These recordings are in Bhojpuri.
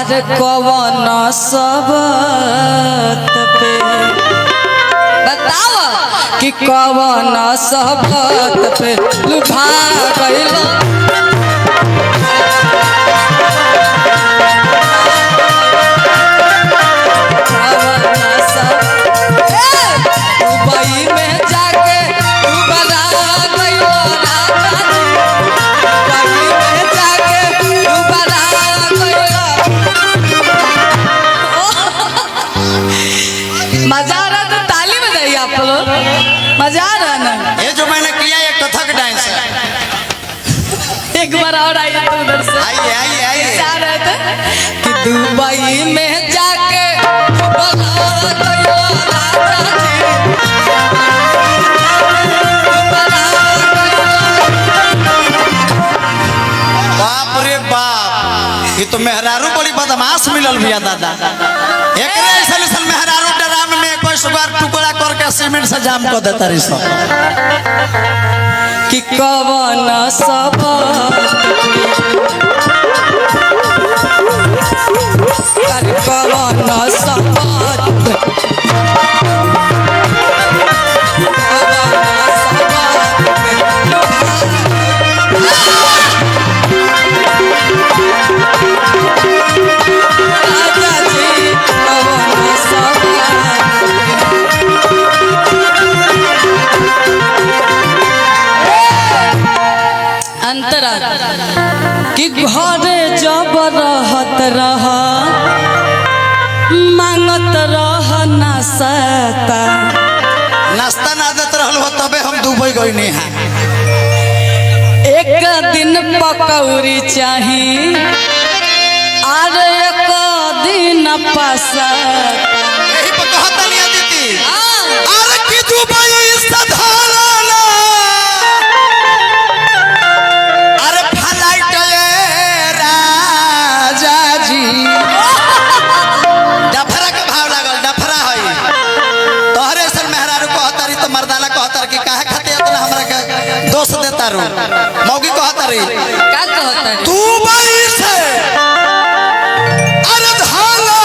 अरे कौन सबत पे बताओ कि कौन सबत पे लुभा गइल मजा आ रहा तो ताली बजाइए आप लोग। मजा आ रहा ना? ये जो मैंने किया ये कथक डांस है। एक बार और आइए तो उधर से। आइए आइए आइए। क्या रहे थे कि दुबई में जाके बाप रे बाप, ये तो मेहरारू बड़ी बदमाश मिलल भैया दादा। एक ऐसा मेहरारू ड्राम में कोई सुगार टुकड़ा करके सीमेंट से जाम कर देता रही सब कि कौन सब कौन सब अंतरा कि घरे जब रहत रह मांगत रह नाश्ता नाश्ता ना देत रहल हो तबे हम दुबई गई नहीं है। एक दिन पकौड़ी चाही और एक दिन पसा यही पर कहता नहीं दीदी अरे कि दुबई साधारण अरे फ्लाइट राजा जी डफरा के भाव लागल डफरा है तोहरे सन मेहरारू कहतारी तो मर्दाना कहतार कि काहे खाते इतना हमरा के दोष देता रो मौगी कहतारी का कहता है दुबई से अरे धाना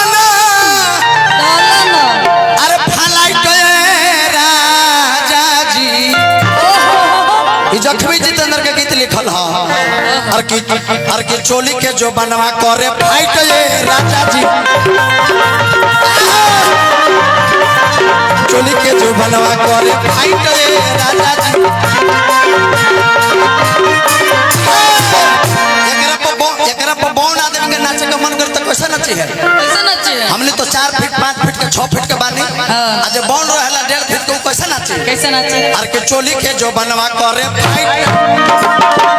अरे फ्लाइट राजा जी ई जखमी जितेंद्र के गीत लिखल है और की चोली के जो बनवा करे फाइट ये राजा जी चोली के जो बनवा करे फाइट ये राजा जी एकरा पर बौन आदमी के नाचे का मन करता कैसे नाचे है कैसे नाचे हमने तो 4 फीट 5 फीट के 6 फीट के बानी आज बौन रहेला 1.5 फीट के कैसे नाचे कैसे नाचे और के चोली के जो बनवा करे फाइट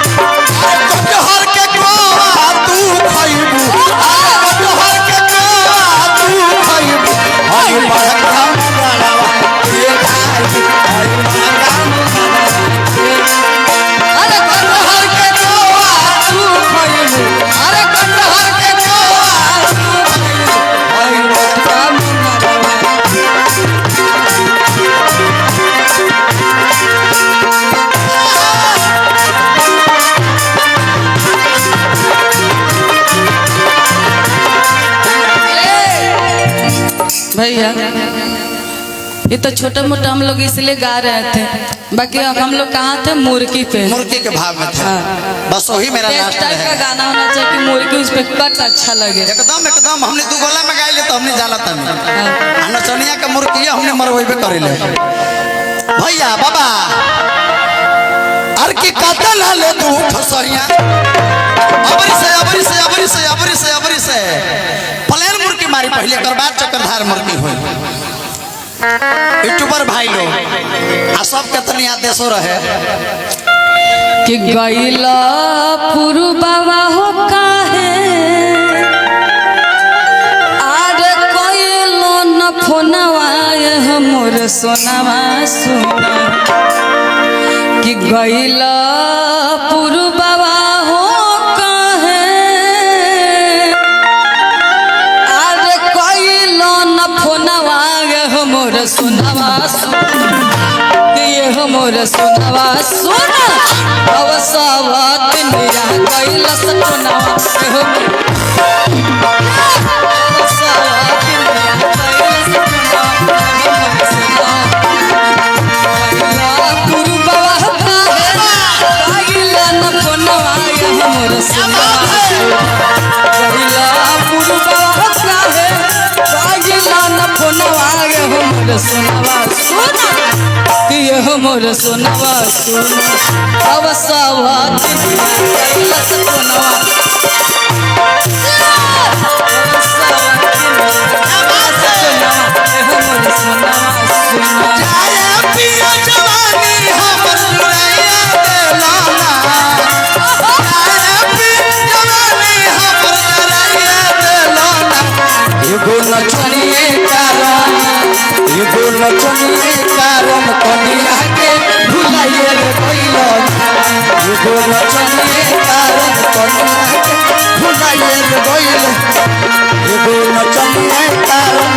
कटहर के कोआ तू खइबू कटहर के कोआ तू खइबू हई बड़का मगरवा ये खाई हई बड़का अरे कटहर के कोआ तू खइबू अरे कटहर के कोआ तू खइबू हई बड़का मगरवा भैया ये तो छोटा मोटा हम लोग इसलिए गा रहे थे बाकी हम लोग कहाँ थे मुर्गी पे मुर्गी के भाव में था बस वही मेरा लास्ट टाइप का है गाना होना चाहिए कि मुर्गी उस पे कट अच्छा लगे एकदम एकदम हमने दू गोला में गाइले तो हमने जाना था नचनिया के मुर्गी हमने मरवेबे करेले भैया बाबा अर की कातल ले दू फसरिया अबरी से प्लेन मुर्गी मारी पहले कर बाद चक्रधार मुर्गी हुई यूट्यूबर भाई लोग आ सब के तनी आदेशो रहे कि गैला पुरु बाबा हो काहे आरे कोइलो न फोनवा हमर सोनावा सुना कि गैला पुरु बाबा हो काहे आरे कोइलो न फोनवा हमर सोनावा सुना कि ये हमर सुनवा सुना अब सब दुनिया कैलस टोनवा एहो सुनवा सुना ये मोर सुनवा सुना अब सब दुनिया कैलस टोनवा नचनिए कारण कनिया के भुलाइए रे कोइलो एगो नचनिए कारण कनिया के भुलाइए रे कोइलो एगो नचनिए कारण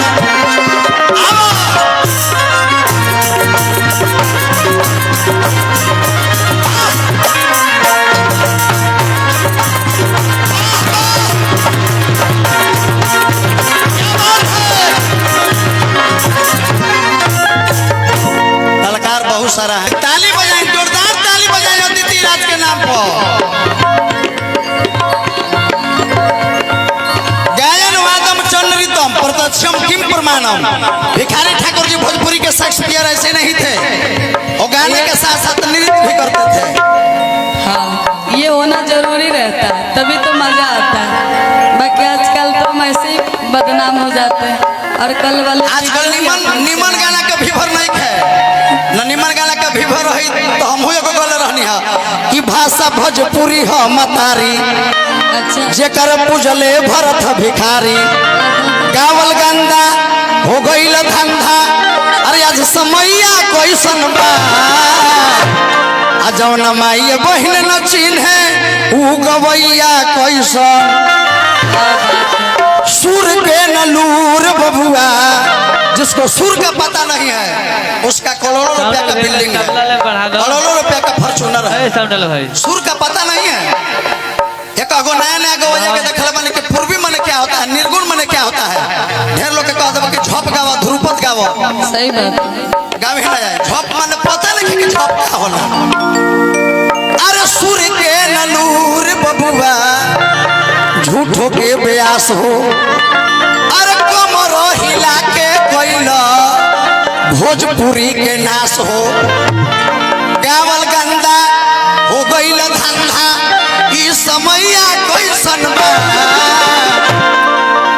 सारा है। ताली बजाएं, जोरदार ताली बजाएं अदिति राज के नाम पर। गायन वादम चंद्रितम प्रत्यक्षम किम प्रमाणम। भिखारी ठाकुर जी भोजपुरी के शेक्सपियर ऐसे नहीं थे, वो गाने के साथ साथ नृत्य भी करते थे। हाँ, ये होना जरूरी रहता है, तभी तो मजा आता है। बाकी आजकल तो हम ऐसे ही बदनाम हो जाते हैं और कल वाले आजकल निमन गाना का भीभर नहीं है न, निमन गाना का भीभर रही तो हम एगो गल रहनी है कि भाषा भोजपुरी है मतारी। अच्छा जेकर पूजले भरत भिखारी गावल गंदा हो गईल धंधा। अरे आज समैया कैसन बा आ जौन माई बहन न चिन्हे ऊ गवैया कैसन। सुर के नलूर बबुआ जिसको सुर का पता नहीं है उसका करोड़ों रुपया का बिल्डिंग है, करोड़ों रुपया का फॉर्च्यूनर है। सुर का पता नहीं है। एक अगो नया नया गो वजह के देखल माने कि पूर्वी माने क्या होता है, निर्गुण माने क्या होता है। ढेर लोग के कह देबो कि झप गावा ध्रुपद गावा, सही बात गावे ना जाए। झप माने पता नहीं कि झप का होला। अरे सुर के नलूर बबुआ झूठो के ब्यास हो। अरे कमर हिला के कोइला भोजपुरी के नाश हो। गावल गंदा हो गईल धंधा ई समैया कैसन बा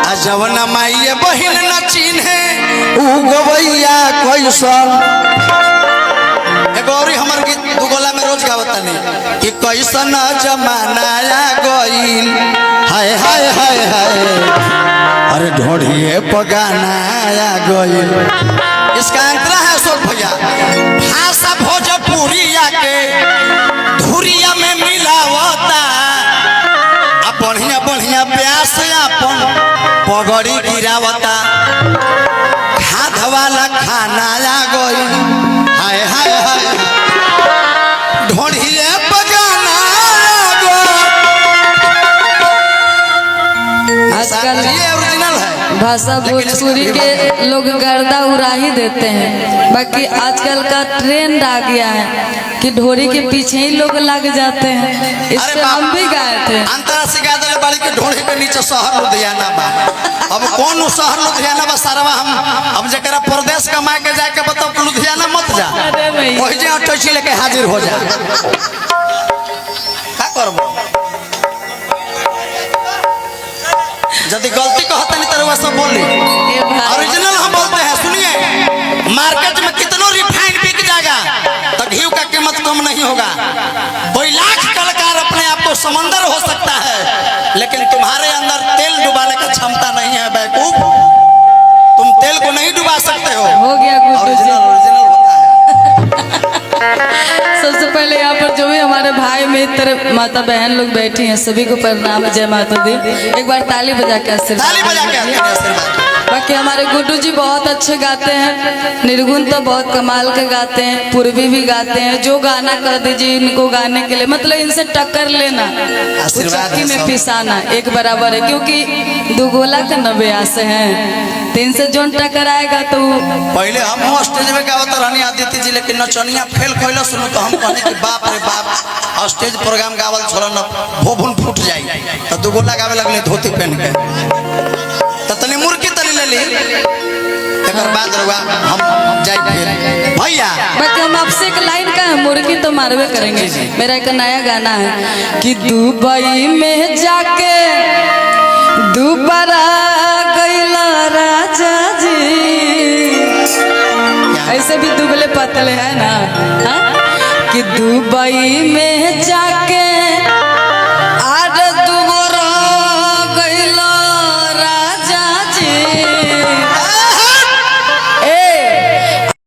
आ जवन माई बहिन न चिन्हे ऊ गवैया कैसन। गौरी हमार गीत दुगोला में रोज गावतानी कि कैसन जमाना आ गईल हाय हाय हाय हाय। अरे ढोढ़िए पगाना आ गईल। इसका अंतरा है अशोक भैया। भाषा भोजपुरिया के धुरिया में मिलावता आ बढ़िया बढ़िया प्यास अपन पगड़ी गिरावता। हाथ वाला खाना आ गईल हाय हाय हाय। ढोढ़िए पगाना आ गईल। आजकल ये ओरिजिनल है। भाषा भोजपुरी के लोग गर्दा उड़ा ही देते हैं। बाकी आजकल का ट्रेंड आ गया है कि ढोरी के पीछे ही लोग लग जाते हैं। इस पे हम भी गाए थे। अंतरा से गा दिले बाड़ी के ढोरी के नीचे शहर लुधियाना बा। अब कौन शहर लुधियाना बा सारवा हम अब जकरा प्रदेश कमा के जाके बताओ लुधियाना मत जा। वही जे अटैची लेके हाजिर हो जा। का करबो यदि गलती कहता नहीं तो सब बोली। ओरिजिनल हम बोलते हैं। सुनिए, मार्केट में कितनों रिफाइंड बिक जाएगा तो घी का कीमत कम नहीं होगा। कोई लाख कलाकार अपने आप को समंदर हो सकता है लेकिन तुम्हारे अंदर तेल डुबाने का क्षमता नहीं है बेवकूफ। तुम तेल को नहीं डुबा सकते हो गया ओरिजिनल ओरिजिनल होता है। सबसे पहले यहाँ पर जो भी हमारे भाई मित्र माता बहन लोग बैठी हैं सभी को प्रणाम, जय माता दी। एक बार ताली बजा के आशीर्वाद। ताली बजा के आशीर्वाद। बाकी हमारे गुड्डू जी बहुत अच्छे गाते हैं, निर्गुण तो बहुत कमाल के गाते हैं, पूर्वी भी गाते हैं। जो गाना कह दीजिए इनको गाने के लिए, मतलब इनसे टक्कर लेना, आशीर्वाद चक्की है में सब। पिसाना एक बराबर है, क्योंकि दुगोला के 90 आसे हैं, तो इनसे जोन टक्कर आएगा तो पहले हम स्टेज में गावत रहनी आदित्य जी, लेकिन नचनिया फेल कैला सुनो तो हम कहने कि बाप रे बाप स्टेज प्रोग्राम गावल छोड़ न भोभुन फूट जाई, तो दुगोला गावे लगले धोती पहन के, तो तनी मुर्गी तनी ले ली, एकर बाद रुआ हम जाई फिर भैया। बाकी हम आपसे एक लाइन का है, मुर्गी तो मारवे करेंगे। मेरा एक नया गाना है कि दुबई में जाके दोबारा गईला राजा जी, ऐसे भी दुबले पतले है ना, हाँ? कि दुबई में जाके